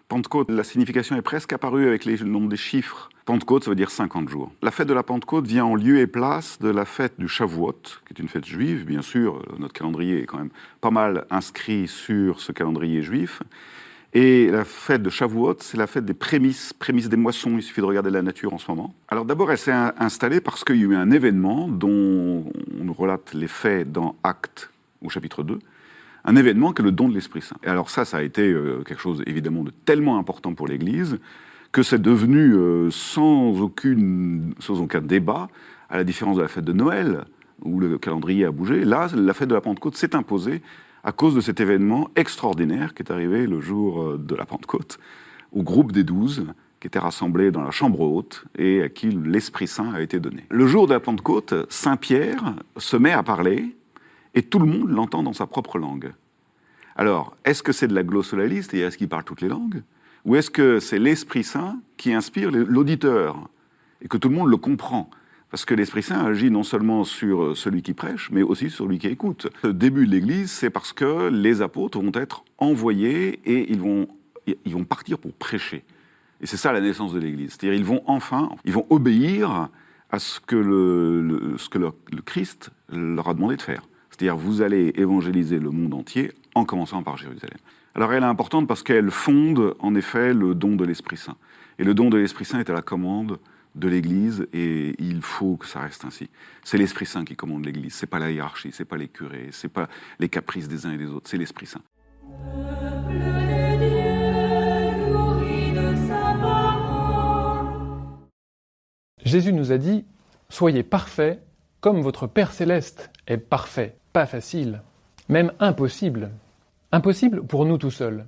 Pentecôte, la signification est presque apparue avec le nombre des chiffres. Pentecôte, ça veut dire 50 jours. La fête de la Pentecôte vient en lieu et place de la fête du Shavuot, qui est une fête juive. Bien sûr, notre calendrier est quand même pas mal inscrit sur ce calendrier juif. Et la fête de Shavuot, c'est la fête des prémices des moissons. Il suffit de regarder la nature en ce moment. Alors d'abord, elle s'est installée parce qu'il y a eu un événement dont on nous relate les faits dans Actes, au chapitre 2. Un événement qui est le don de l'Esprit Saint. Et alors ça a été quelque chose évidemment de tellement important pour l'Église que c'est devenu sans aucun débat, à la différence de la fête de Noël, où le calendrier a bougé. Là, la fête de la Pentecôte s'est imposée à cause de cet événement extraordinaire qui est arrivé le jour de la Pentecôte, au groupe des 12 qui étaient rassemblés dans la chambre haute et à qui l'Esprit Saint a été donné. Le jour de la Pentecôte, Saint Pierre se met à parler et tout le monde l'entend dans sa propre langue. Alors, est-ce que c'est de la glossolalie, c'est-à-dire est-ce qu'il parle toutes les langues, ou est-ce que c'est l'Esprit Saint qui inspire l'auditeur et que tout le monde le comprend? Parce que l'Esprit Saint agit non seulement sur celui qui prêche, mais aussi sur celui qui écoute. Le début de l'Église, c'est parce que les apôtres vont être envoyés et ils vont partir pour prêcher. Et c'est ça la naissance de l'Église. C'est-à-dire ils vont obéir à ce que le Christ leur a demandé de faire. C'est-à-dire vous allez évangéliser le monde entier en commençant par Jérusalem. Alors elle est importante parce qu'elle fonde en effet le don de l'Esprit Saint. Et le don de l'Esprit Saint est à la commande de l'Église et il faut que ça reste ainsi. C'est l'Esprit Saint qui commande l'Église, c'est pas la hiérarchie, c'est pas les curés, c'est pas les caprices des uns et des autres, c'est l'Esprit Saint. Jésus nous a dit « Soyez parfaits comme votre Père Céleste est parfait ». Pas facile, même impossible. Impossible pour nous tout seuls.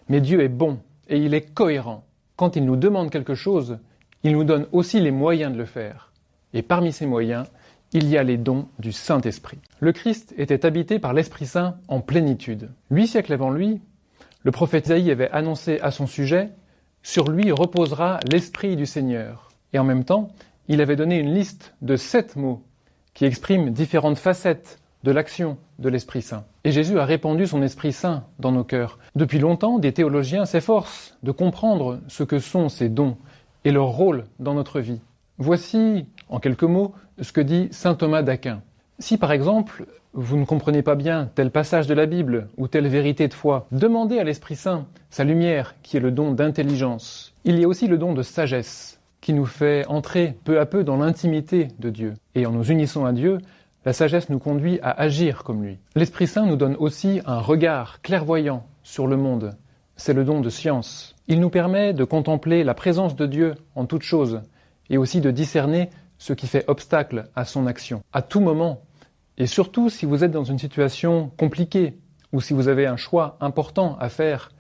Mais Dieu est bon et il est cohérent. Quand il nous demande quelque chose, il nous donne aussi les moyens de le faire. Et parmi ces moyens, il y a les dons du Saint-Esprit. Le Christ était habité par l'Esprit Saint en plénitude. 8 siècles avant lui, le prophète Isaïe avait annoncé à son sujet « Sur lui reposera l'Esprit du Seigneur ». Et en même temps, il avait donné une liste de 7 mots qui expriment différentes facettes de l'action de l'Esprit Saint. Et Jésus a répandu son Esprit Saint dans nos cœurs. Depuis longtemps, des théologiens s'efforcent de comprendre ce que sont ces dons et leur rôle dans notre vie. Voici, en quelques mots, ce que dit saint Thomas d'Aquin. Si par exemple, vous ne comprenez pas bien tel passage de la Bible ou telle vérité de foi, demandez à l'Esprit Saint sa lumière qui est le don d'intelligence. Il y a aussi le don de sagesse qui nous fait entrer peu à peu dans l'intimité de Dieu. Et en nous unissant à Dieu, la sagesse nous conduit à agir comme lui. L'Esprit Saint nous donne aussi un regard clairvoyant sur le monde. C'est le don de science. Il nous permet de contempler la présence de Dieu en toutes choses et aussi de discerner ce qui fait obstacle à son action. À tout moment, et surtout si vous êtes dans une situation compliquée ou si vous avez un choix important à faire,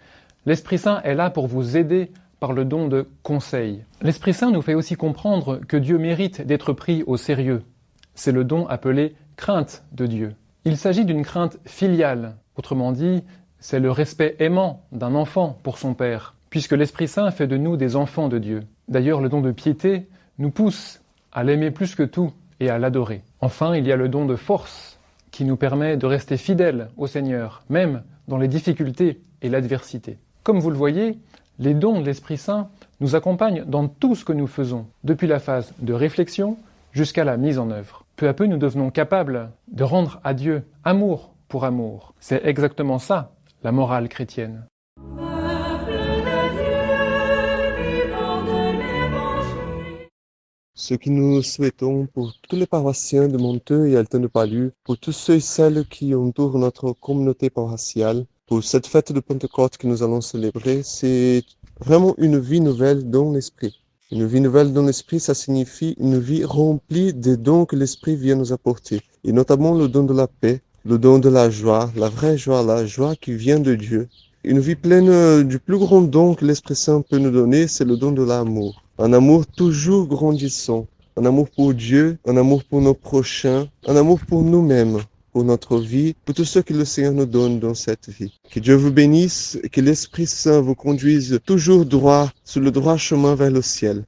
l'Esprit Saint est là pour vous aider par le don de conseil. L'Esprit Saint nous fait aussi comprendre que Dieu mérite d'être pris au sérieux. C'est le don appelé crainte de Dieu. Il s'agit d'une crainte filiale. Autrement dit, c'est le respect aimant d'un enfant pour son père, puisque l'Esprit Saint fait de nous des enfants de Dieu. D'ailleurs, le don de piété nous pousse à l'aimer plus que tout et à l'adorer. Enfin, il y a le don de force qui nous permet de rester fidèles au Seigneur, même dans les difficultés et l'adversité. Comme vous le voyez, les dons de l'Esprit Saint nous accompagnent dans tout ce que nous faisons, depuis la phase de réflexion jusqu'à la mise en œuvre. Peu à peu, nous devenons capables de rendre à Dieu amour pour amour. C'est exactement ça, la morale chrétienne. Ce que nous souhaitons pour tous les paroissiens de Monteux et Altin de Palu, pour tous ceux et celles qui entourent notre communauté paroissiale, pour cette fête de Pentecôte que nous allons célébrer, c'est vraiment une vie nouvelle dans l'esprit. Une vie nouvelle dans l'esprit, ça signifie une vie remplie des dons que l'esprit vient nous apporter, et notamment le don de la paix, le don de la joie, la vraie joie, la joie qui vient de Dieu. Une vie pleine du plus grand don que l'Esprit Saint peut nous donner, c'est le don de l'amour. Un amour toujours grandissant, un amour pour Dieu, un amour pour nos prochains, un amour pour nous-mêmes, pour notre vie, pour tout ce que le Seigneur nous donne dans cette vie. Que Dieu vous bénisse et que l'Esprit Saint vous conduise toujours droit, sur le droit chemin vers le ciel.